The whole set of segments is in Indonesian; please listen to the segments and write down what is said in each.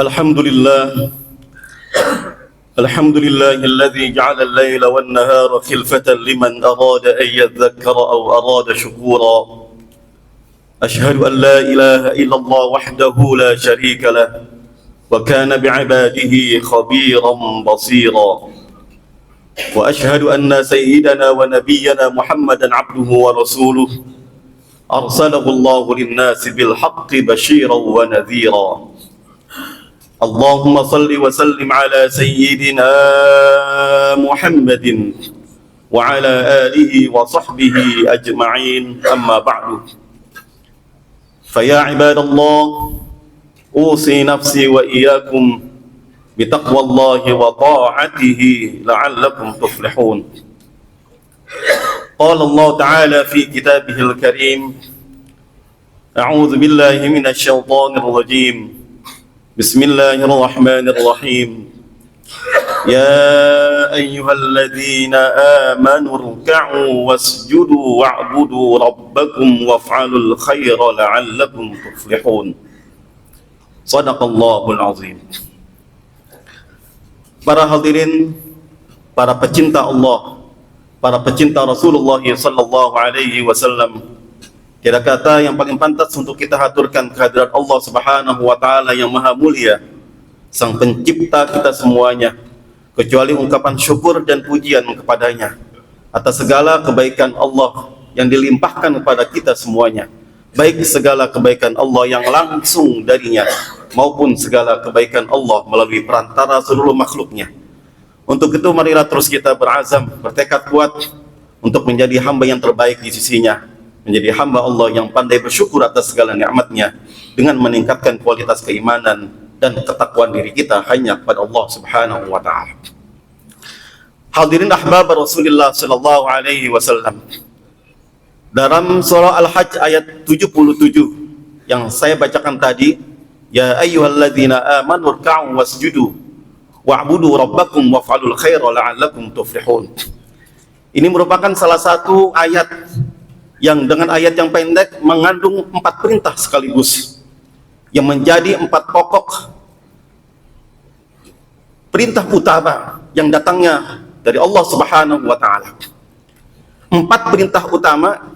الحمد لله الذي جعل الليل والنهار خلفة لمن أراد أن يذكر أو أراد شكورا. أشهد أن لا إله إلا الله وحده لا شريك له وكان بعباده خبيرا بصيرا. وأشهد أن سيدنا ونبينا محمدا عبده ورسوله أرسله الله للناس بالحق بشيرا ونذيرا. اللهم صل وسلم على سيدنا محمد وعلى آله وصحبه أجمعين. أما بعد، فيا عباد الله، أوصي نفسي وإياكم بتقوى الله وطاعته لعلكم تفلحون. قال الله تعالى في كتابه الكريم: أعوذ بالله من الشيطان الرجيم، بسم الله الرحمن الرحيم. يا أيها الذين آمنوا اركعوا واسجدوا واعبدوا ربكم وافعلوا الخير لعلكم تفلحون. صدق الله العظيم. Para hadirin, para pecinta Allah, para pecinta Rasulullah sallallahu alaihi wasallam, kira kata yang paling pantas untuk kita haturkan kehadirat Allah Subhanahu wa taala yang maha mulia, sang pencipta kita semuanya, kecuali ungkapan syukur dan pujian kepadanya atas segala kebaikan Allah yang dilimpahkan kepada kita semuanya, baik segala kebaikan Allah yang langsung darinya maupun segala kebaikan Allah melalui perantara seluruh makhluknya. Untuk itu marilah terus kita berazam, bertekad kuat untuk menjadi hamba yang terbaik di sisinya, menjadi hamba Allah yang pandai bersyukur atas segala nikmatnya dengan meningkatkan kualitas keimanan dan ketakwaan diri kita hanya kepada Allah Subhanahu wa taala. Hadirin ahbab Rasulullah sallallahu alaihi wasallam, dalam surah Al-Hajj ayat 77 yang saya bacakan tadi, ya ayyuhalladzina amanu ruk'u wasjudu wa'budu rabbakum waf'alul khaira la'allakum tuflihun. Ini merupakan salah satu ayat yang dengan ayat yang pendek mengandung 4 perintah sekaligus, yang menjadi 4 pokok perintah utama yang datangnya dari Allah Subhanahu wa taala. 4 perintah utama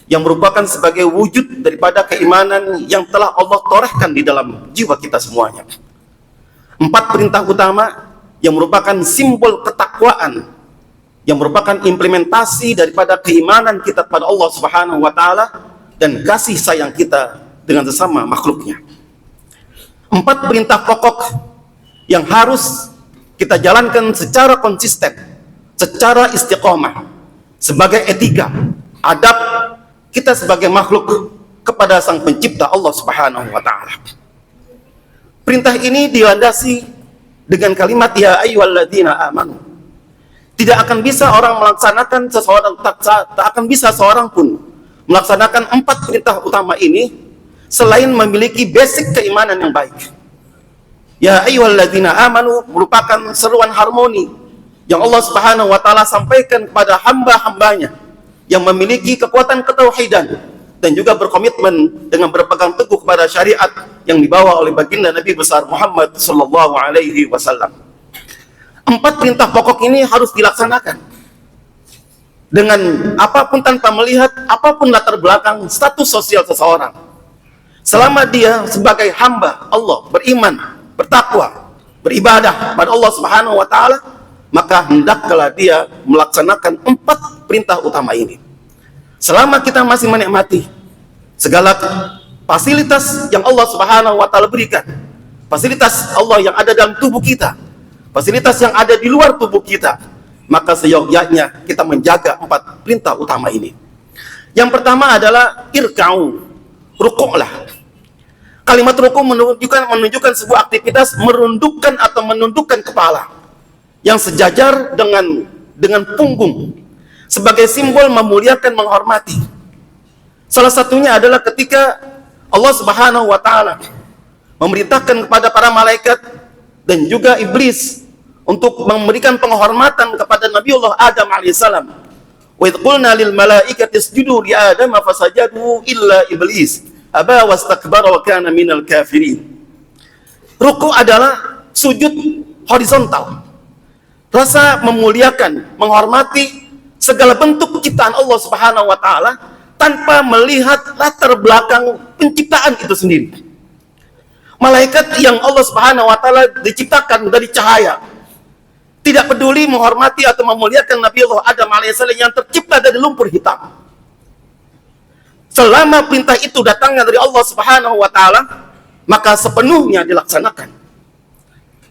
yang merupakan sebagai wujud daripada keimanan yang telah Allah torehkan di dalam jiwa kita semuanya. 4 perintah utama yang merupakan simbol ketakwaan, yang merupakan implementasi daripada keimanan kita pada Allah Subhanahu wa taala dan kasih sayang kita dengan sesama makhluknya. 4 perintah pokok yang harus kita jalankan secara konsisten, secara istiqomah, sebagai etika, adab kita sebagai makhluk kepada sang pencipta Allah Subhanahu wa taala. Perintah ini dilandasi dengan kalimat ya ayyuhalladzina amanu. Tidak akan bisa orang melaksanakan tak akan bisa seorang pun melaksanakan 4 perintah utama ini selain memiliki basic keimanan yang baik. Ya ayyuhalladzina amanu merupakan seruan harmoni yang Allah Subhanahu wa taala sampaikan kepada hamba-hambanya yang memiliki kekuatan ketauhidan dan juga berkomitmen dengan berpegang teguh kepada syariat yang dibawa oleh baginda Nabi besar Muhammad sallallahu alaihi wasallam. 4 perintah pokok ini harus dilaksanakan dengan apapun, tanpa melihat apapun latar belakang status sosial seseorang. Selama dia sebagai hamba Allah, beriman, bertakwa, beribadah pada Allah Subhanahu wa taala, maka hendaklah dia melaksanakan 4 perintah utama ini. Selama kita masih menikmati segala fasilitas yang Allah Subhanahu wa taala berikan, fasilitas Allah yang ada dalam tubuh kita, fasilitas yang ada di luar tubuh kita, maka seyogyanya kita menjaga 4 perintah utama ini. Yang pertama adalah irka'u, rukuklah. Kalimat rukuk menunjukkan sebuah aktivitas merundukkan atau menundukkan kepala yang sejajar dengan punggung sebagai simbol memuliakan, menghormati. Salah satunya adalah ketika Allah Subhanahu wa taala memerintahkan kepada para malaikat dan juga iblis untuk memberikan penghormatan kepada Nabiullah Adam alaihissalam. Wa idh qulna lil malaikati isjudu li Adam fasajadu illa iblis aba wastakbara wa kana minal kafirin. Ruku adalah sujud horizontal. Rasa memuliakan, menghormati segala bentuk ciptaan Allah Subhanahu wa taala tanpa melihat latar belakang penciptaan itu sendiri. Malaikat yang Allah Subhanahu wa taala diciptakan dari cahaya, tidak peduli menghormati atau memuliakan Nabi Allah Adam alaihissalam yang tercipta dari lumpur hitam. Selama perintah itu datangnya dari Allah Subhanahu wa taala, maka sepenuhnya dilaksanakan.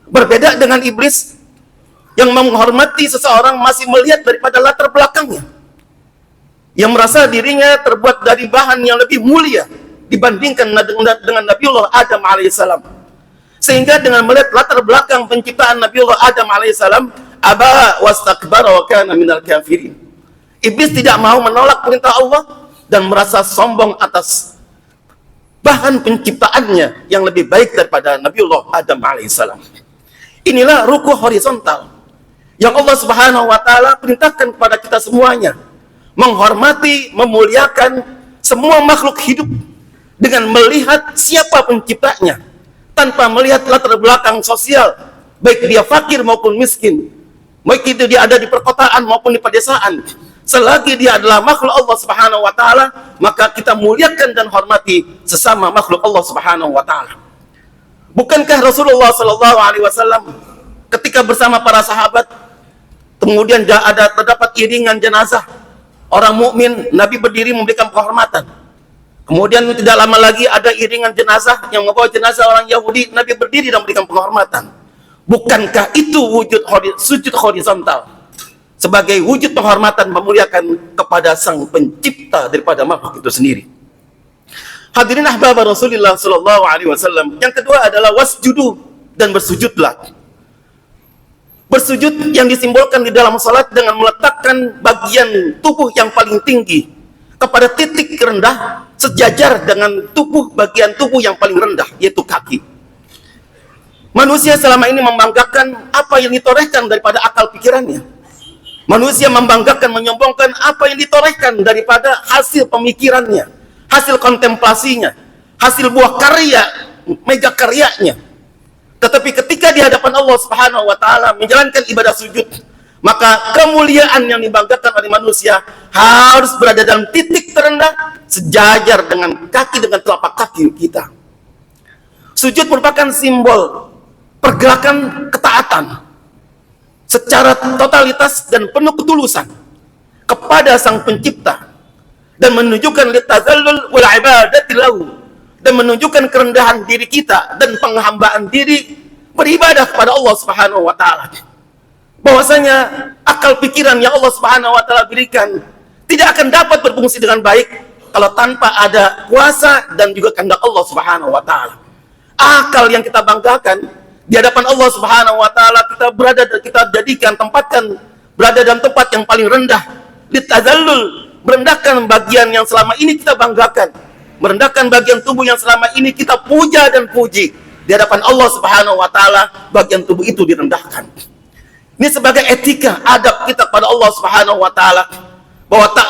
Berbeda dengan iblis yang menghormati seseorang masih melihat daripada latar belakangnya, yang merasa dirinya terbuat dari bahan yang lebih mulia dibandingkan dengan Nabiullah Adam alaihissalam. Sehingga dengan melihat latar belakang penciptaan Nabiullah Adam alaihissalam, aba wastakbara wa kana minal kafirin. Iblis tidak mau menolak perintah Allah dan merasa sombong atas bahan penciptaannya yang lebih baik daripada Nabiullah Adam alaihissalam. Inilah ruku horizontal yang Allah Subhanahu wa taala perintahkan kepada kita semuanya, menghormati, memuliakan semua makhluk hidup dengan melihat siapa penciptanya, tanpa melihat latar belakang sosial, baik dia fakir maupun miskin, baik itu dia ada di perkotaan maupun di pedesaan. Selagi dia adalah makhluk Allah Subhanahu wa taala, maka kita muliakan dan hormati sesama makhluk Allah Subhanahu wa taala. Bukankah Rasulullah sallallahu alaihi wasallam ketika bersama para sahabat, kemudian terdapat iringan jenazah orang mukmin, Nabi berdiri memberikan penghormatan. Kemudian tidak lama lagi ada iringan jenazah yang membawa jenazah orang Yahudi, Nabi berdiri dan memberikan penghormatan. Bukankah itu wujud sujud horizontal sebagai wujud penghormatan memuliakan kepada sang pencipta daripada makhluk itu sendiri? Hadirin ahbab Rasulullah sallallahu alaihi wasallam. Yang kedua adalah wasjudu, dan bersujudlah. Bersujud yang disimbolkan di dalam salat dengan meletakkan bagian tubuh yang paling tinggi kepada titik rendah sejajar dengan bagian tubuh yang paling rendah, yaitu kaki. Manusia selama ini membanggakan apa yang ditorehkan daripada akal pikirannya. Manusia membanggakan, menyombongkan apa yang ditorehkan daripada hasil pemikirannya, hasil kontemplasinya, hasil buah karya, mega karyanya. Tetapi ketika di hadapan Allah Subhanahu wa taala menjalankan ibadah sujud, maka kemuliaan yang dibanggakan oleh manusia harus berada dalam titik terendah sejajar dengan telapak kaki kita. Sujud merupakan simbol pergerakan ketaatan secara totalitas dan penuh ketulusan kepada sang pencipta, dan menunjukkan litazallul wal ibadati lahu, dan menunjukkan kerendahan diri kita dan penghambaan diri beribadah kepada Allah Subhanahu wa taala. Bahwasanya akal pikiran yang Allah Subhanahu wa taala berikan tidak akan dapat berfungsi dengan baik kalau tanpa ada kuasa dan juga kehendak Allah Subhanahu wa taala. Akal yang kita banggakan di hadapan Allah Subhanahu wa taala, kita tempatkan berada dalam tempat yang paling rendah, litazallul, merendahkan bagian yang selama ini kita banggakan, merendahkan bagian tubuh yang selama ini kita puja dan puji. Di hadapan Allah Subhanahu wa taala, bagian tubuh itu direndahkan. Ini sebagai etika adab kita pada Allah Subhanahu wa taala, bahwa tak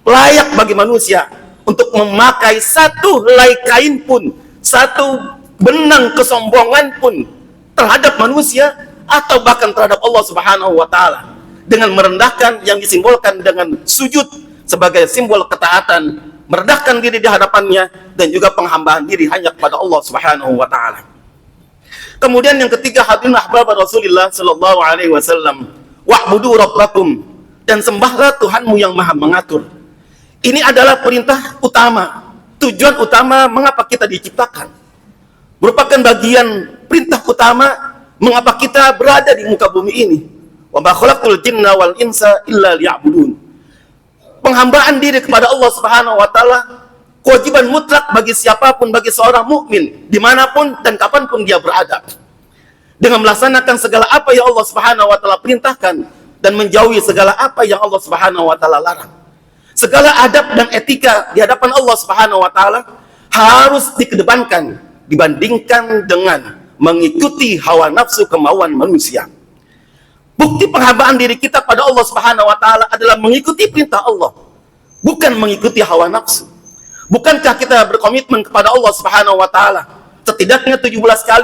layak bagi manusia untuk memakai satu helai kain pun, satu benang kesombongan pun terhadap manusia atau bahkan terhadap Allah Subhanahu wa taala, dengan merendahkan yang disimbolkan dengan sujud sebagai simbol ketaatan, merendahkan diri di hadapannya dan juga penghambaan diri hanya kepada Allah Subhanahu wa taala. Kemudian yang ketiga, hadirin ahbab Rasulullah sallallahu alaihi wasallam, wa'budu rabbakum, dan sembahlah Tuhanmu yang Maha mengatur. Ini adalah perintah utama, tujuan utama mengapa kita diciptakan. Merupakan bagian perintah utama mengapa kita berada di muka bumi ini. Wa ma khalaqtul jinna wal insa illa liya'budun. Penghambaan diri kepada Allah Subhanahu wa taala kewajiban mutlak bagi siapapun, bagi seorang mukmin dimanapun dan kapanpun dia berada, dengan melaksanakan segala apa yang Allah Subhanahu wa taala perintahkan dan menjauhi segala apa yang Allah Subhanahu wa taala larang. Segala adab dan etika di hadapan Allah Subhanahu wa taala harus dikedepankan dibandingkan dengan mengikuti hawa nafsu kemauan manusia. Bukti penghambaan diri kita pada Allah Subhanahu wa taala adalah mengikuti perintah Allah, bukan mengikuti hawa nafsu. Bukankah kita berkomitmen kepada Allah Subhanahu wa taala setidaknya 17 kali